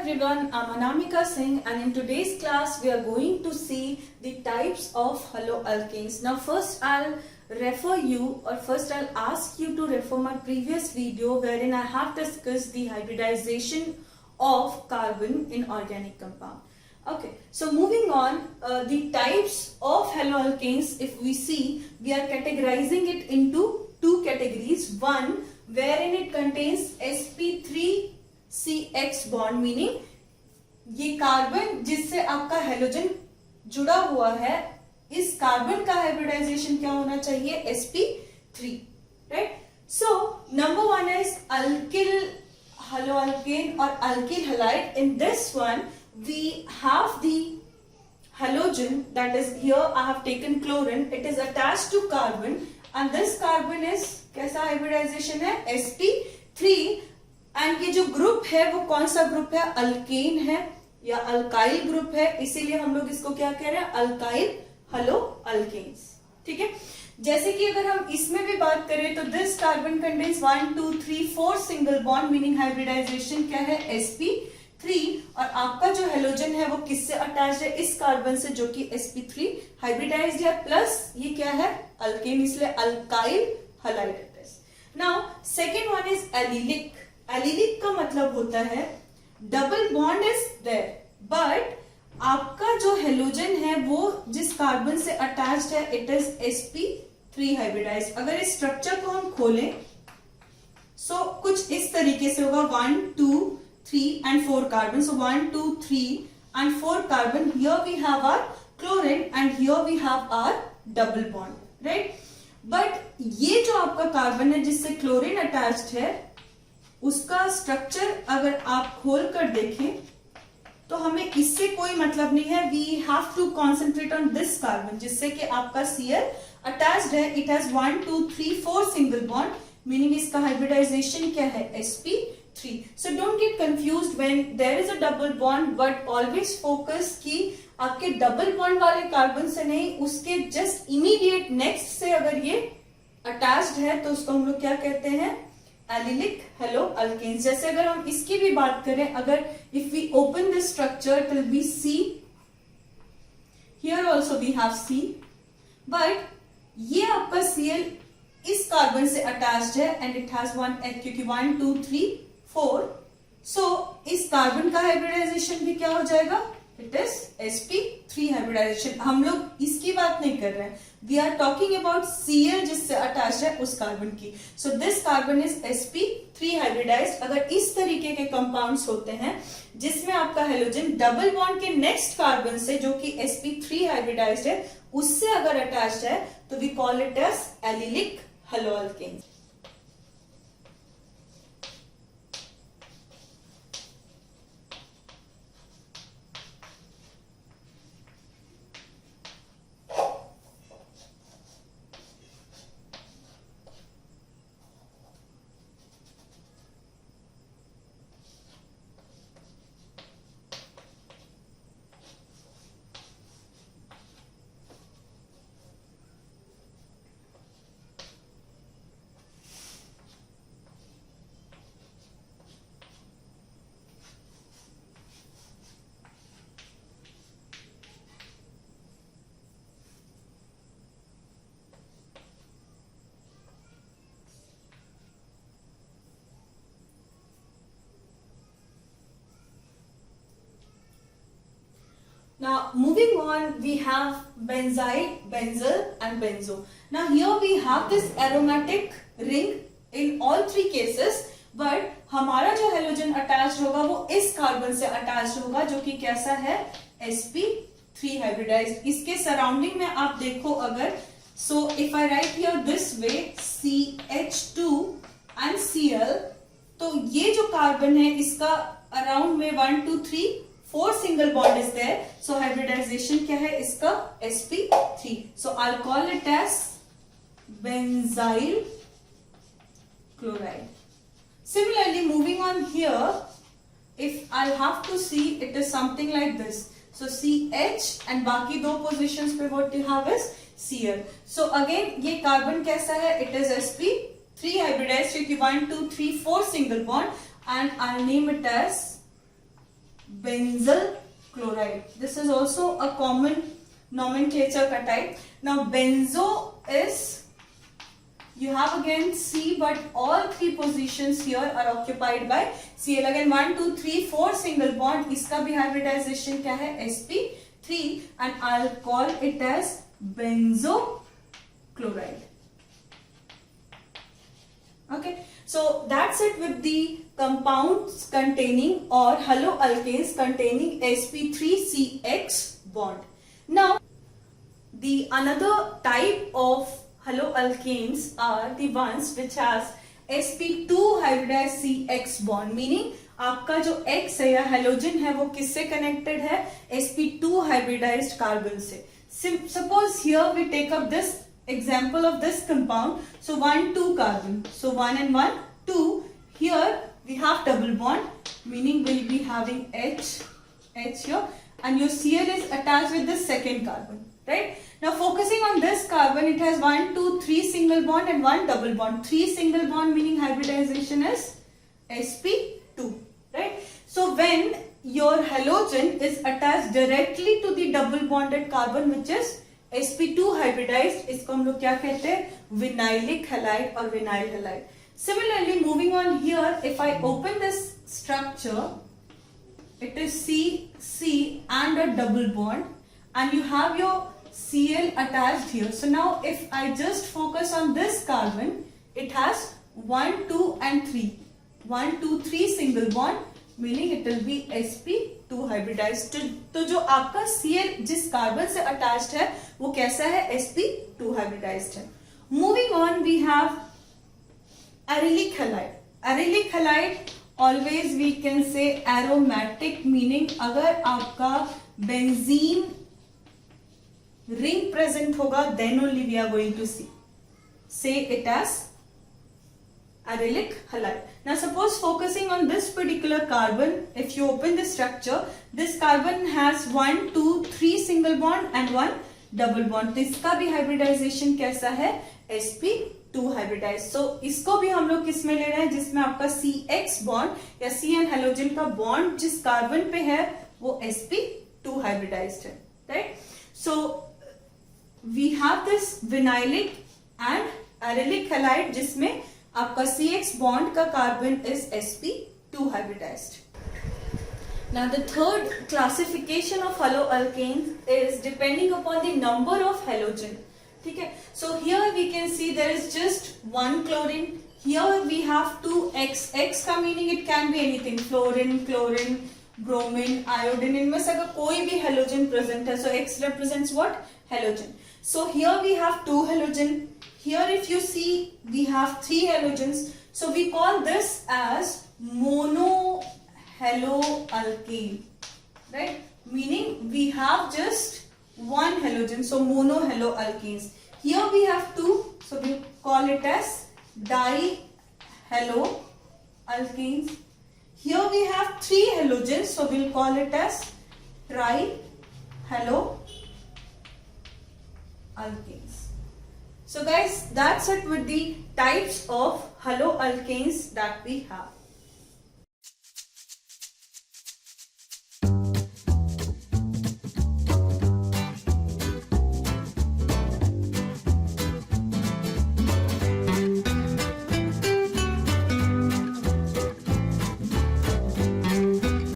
everyone, I'm Anamika Singh and in today's class we are going to see the types of haloalkanes. Now first I'll ask you to refer my previous video wherein I have discussed the hybridization of carbon in organic compound. Okay, so moving on, the types of haloalkanes, if we see, we are categorizing it into two categories. One, wherein it contains sp3CH bond, meaning ये carbon जिससे आपका halogen जुड़ा हुआ है, इस carbon का hybridisation क्या होना चाहिए? sp3, right? So number one is alkyl haloalkane or alkyl halide. In this one we have the halogen, that is here I have taken chlorine, it is attached to carbon and this carbon is कैसा hybridisation है? sp3. And ये जो group है वो कौन सा group है? Alkane है या अल्काइल ग्रुप है, इसीलिए हम लोग इसको क्या कह रहे हैं? अल्काइल हलोअल्केन्स. ठीक है, जैसे कि अगर हम इसमें भी बात करें तो this carbon contains 1 2 3 4 single bond, meaning hybridization क्या है? sp3. और आपका जो हेलोजन है वो किससे अटैच्ड है? इस कार्बन से, जो कि sp3 हाइब्रिडाइज्ड है, प्लस ये क्या है? अल्केन, इसलिए alkyl halide. Now second one is allylic. Allylic का मतलब होता है double bond is there but आपका जो हेलोजन है वो जिस कार्बन से अटैच्ड है इट इज sp3 हाइब्रिडाइज्ड. अगर इस स्ट्रक्चर को हम खोलें सो कुछ इस तरीके से होगा, 1 2 3 and 4 carbon. So 1 2 3 and 4 carbon. Here we have our chlorine and here we have our double bond, right? But ये जो आपका कार्बन है जिससे क्लोरीन अटैच्ड है, उसका स्ट्रक्चर अगर आप खोल कर देखें तो हमें इससे कोई मतलब नहीं है. We have to concentrate on this carbon जिससे कि आपका Cl अटैच्ड है. It has 1 2 3 4 single bond, meaning इसका हाइब्रिडाइजेशन क्या है? sp3. So don't get confused when there is a double bond, but always focus कि आपके डबल बॉन्ड वाले कार्बन से नहीं, उसके जस्ट इमीडिएट नेक्स्ट से अगर ये अटैच्ड है तो उसको हम लोग क्या कहते हैं? Allylic haloalkanes. जैसे अगर हम इसकी भी बात करें, अगर if we open this structure it will be C, here also we have C, but ये आपका Cl इस कार्बन से अटैच्ड है एंड इट हैज 1 H, क्योंकि 1 2 3 4. सो इस कार्बन का हाइब्रिडाइजेशन भी क्या हो जाएगा? It is sp3 hybridization. हम लोग इसकी बात नहीं कर रहे हैं, we are talking about Cl जिससे अटैच है उस कार्बन की. So this carbon is sp3 hybridized. अगर इस तरीके के कंपाउंड्स होते हैं जिसमें आपका हेलोजन डबल बॉन्ड के नेक्स्ट कार्बन से, जो कि sp3 हाइब्रिडाइज्ड है, उससे अगर अटैच्ड है तो we call it as allylic haloalkane. Now moving on, we have benzyl, benzyl and benzo. Now here we have this aromatic ring in all three cases, but हमारा जो हेलोजन अटैच्ड होगा वो इस कार्बन से attached होगा, जो कि कैसा है? sp3 hybridised. इसके सराउंडिंग में आप देखो अगर, so if I right here this way CH2 and Cl, तो ये जो कार्बन है इसका अराउंड में 1 2 3 4 single bond is there. So hybridization क्या है इसका? sp3. So I call it as benzyl chloride. Similarly, moving on here, if I'll have to see, it is something like this. So CH and बाकी दो positions पे what you have is Cl. So again ये carbon कैसा है? It is sp3 hybridized, क्योंकि 1 2 3 4 single bond, and I'll name it as benzyl chloride. This is also a common nomenclature ka type. Now benzo is, you have again C, but all three positions here are occupied by Cl. Again 1 2 3 4 single bond. इसका भी hybridization क्या है? sp3, and I'll call it as benzo chloride. Okay, so that's it with the compounds containing or haloalkanes containing sp3CX bond. Now the another type of haloalkanes are the ones which has sp2 hybridized CX bond, meaning आपका जो X है या halogen है वो किससे connected है? sp2 hybridized carbon से. Suppose here we take up this example of this compound. So 1 2 carbon. So 1 and 1 2. Here we have double bond, meaning we'll be having H here, and your Cl is attached with the second carbon, right? Now focusing on this carbon, it has 1 2 3 single bond and 1 double bond. 3 single bond meaning hybridization is sp2, right? So when your halogen is attached directly to the double bonded carbon which is sp2 hybridized, इसको हम लोग क्या कहते हैं? Vinylic halide or vinyl halide. Similarly, moving on here, if I open this structure, it is C and a double bond, and you have your Cl attached here. So now if I just focus on this carbon, it has 1 2 and 3. 1 2 3 single bond, meaning it will be sp2 hybridized. तो जो आपका Cl जिस carbon से attached है वो कैसा है? sp2 hybridized है. Moving on, we have arylic halide. Arylic halide always we can say aromatic, meaning अगर आपका benzene ring present होगा then only we are going to say it as arylic halide. Now suppose focusing on this particular carbon, if you open the structure, this carbon has 1 2 3 single bond and 1 double bond. तो इसका भी hybridization कैसा है? sp2 hybridized. So इसको भी हम लोग किस में ले रहे हैं? जिसमें आपका CX bond या CN halogen का bond जिस कार्बन पे है वो sp2 hybridized है, right? So we have this vinylic and arylic halide जिसमें आपका CX bond का carbon is sp2 hybridized. Now the third classification of haloalkanes is depending upon the number of halogen. ठीक है? So here we can see there is just one chlorine. Here we have two X. X का meaning it can be anything. Fluorine, chlorine, bromine, iodine. इनमें से अगर कोई भी halogen present है, so X represents what? Halogen. So here we have two halogen. Here if you see we have three halogens. So we call this as monohaloalkane, right? Meaning we have just one halogen, so monohaloalkanes. Here we have two, so we call it as dihaloalkanes. Here we have three halogens, so we'll call it as trihaloalkanes. So guys, that's it with the types of haloalkanes that we have.